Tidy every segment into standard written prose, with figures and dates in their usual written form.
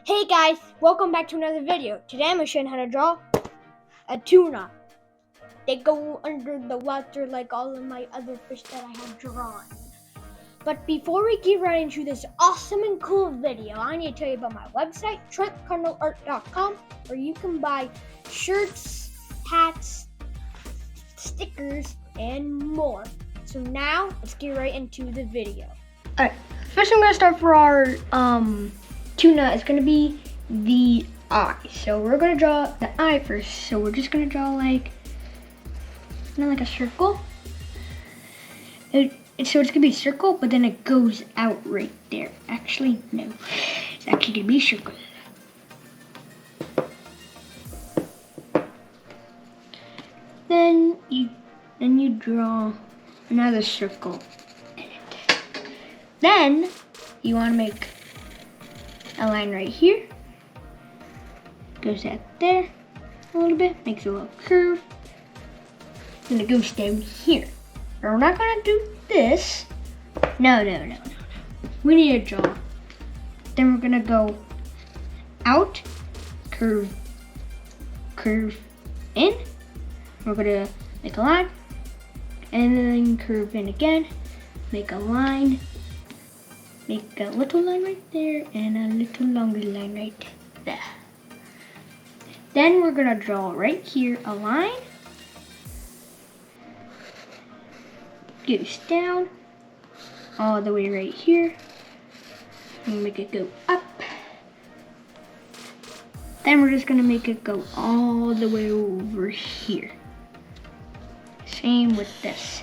Hey guys, welcome back to another video. Today I'm going to show you how to draw a tuna. They go under the water like all of my other fish that I have drawn. But before we get right into this awesome and cool video, I need to tell you about my website, TrentCardinalArt.com, where you can buy shirts, hats, stickers, and more. So now, let's get right into the video. Alright, first I'm going to start for our tuna. It's going to be the eye. So we're going to draw the eye first. So we're just going to draw like a circle. So it's going to be a circle, but then it goes out right there. Actually, no. It's actually going to be a circle. Then you draw another circle in it. Then you want to make a line right here. Goes out there a little bit, makes a little curve. Then it goes down here. But we're not gonna do this. No. We need a jaw. Then we're gonna go out, curve in. We're gonna make a line, and then curve in again, make a line, make a little line right there, and a little longer line right there. Then we're gonna draw right here a line, goes down all the way right here, and make it go up. Then we're just gonna make it go all the way over here. Same with this.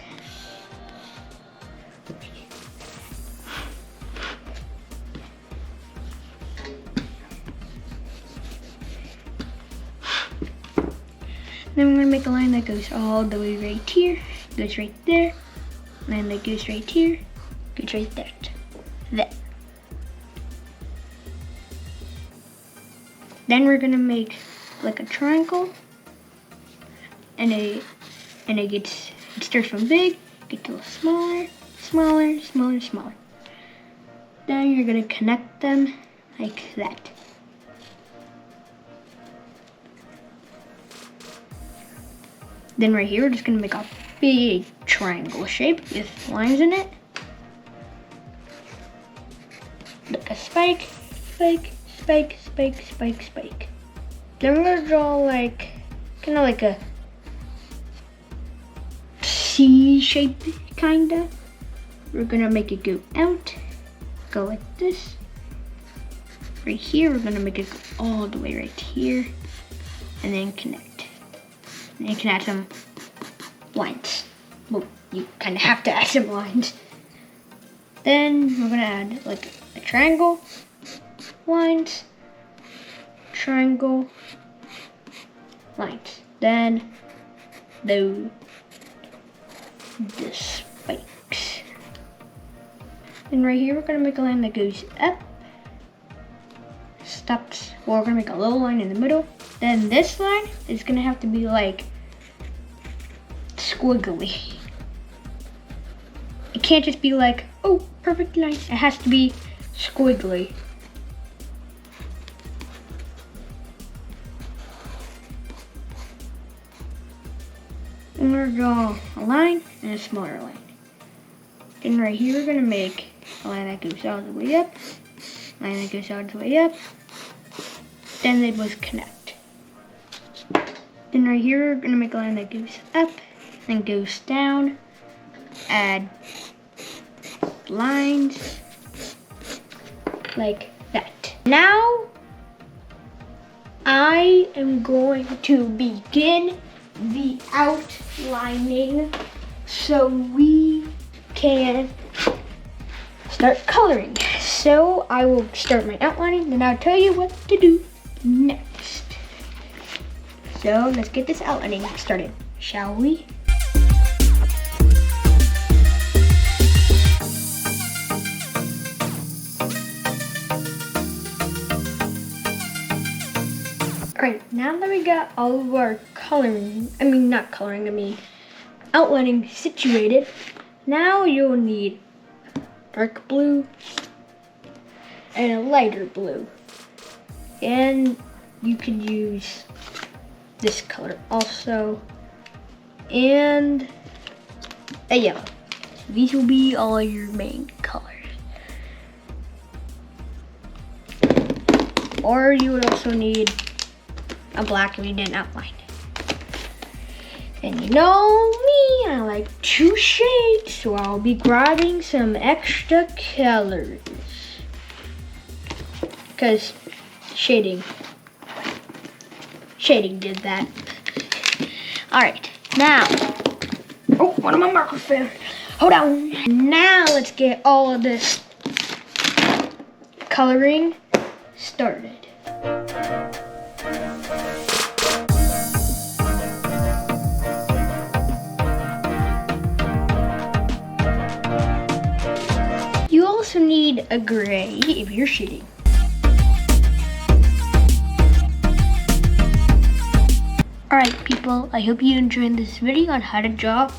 Then we're gonna make a line that goes all the way right here, goes right there, and that goes right here, goes right there. There. Then we're gonna make like a triangle, and it starts from big, gets a little smaller. Then you're gonna connect them like that. Then right here, we're just gonna make a big triangle shape with lines in it. Like a spike. Then we're gonna draw like, kind of like a C shape, kinda. We're gonna make it go out, go like this. Right here, we're gonna make it go all the way right here, and then connect. And you can add some lines. Well, you kind of have to add some lines. Then we're gonna add like a triangle, lines, triangle, lines. Then the spikes. And right here, we're gonna make a line that goes up, stops. Well, we're gonna make a little line in the middle. Then this line is gonna have to be like squiggly. It can't just be like, oh, perfect line. It has to be squiggly. And we're gonna draw a line and a smaller line. Then right here, we're gonna make a line that goes all the way up, line that goes all the way up. Then they both connect. Then right here, we're gonna make a line that goes up, then goes down, add lines like that. Now, I am going to begin the outlining so we can start coloring. So I will start my outlining, then I'll tell you what to do next. So let's get this outlining started, shall we? Alright, now that we got all of our outlining situated, now you'll need dark blue and a lighter blue. And you could use this color also, and a yellow. These will be all your main colors. Or you would also need a black if you didn't outline it. And you know me, I like to shade, so I'll be grabbing some extra colors. Because shading did that. Alright, now, oh, one of my markers fell. Hold on. Now let's get all of this coloring started. You also need a gray if you're shooting. Alright people, I hope you enjoyed this video on how to draw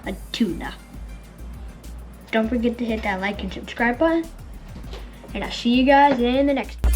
a tuna. Don't forget to hit that like and subscribe button. And I'll see you guys in the next one.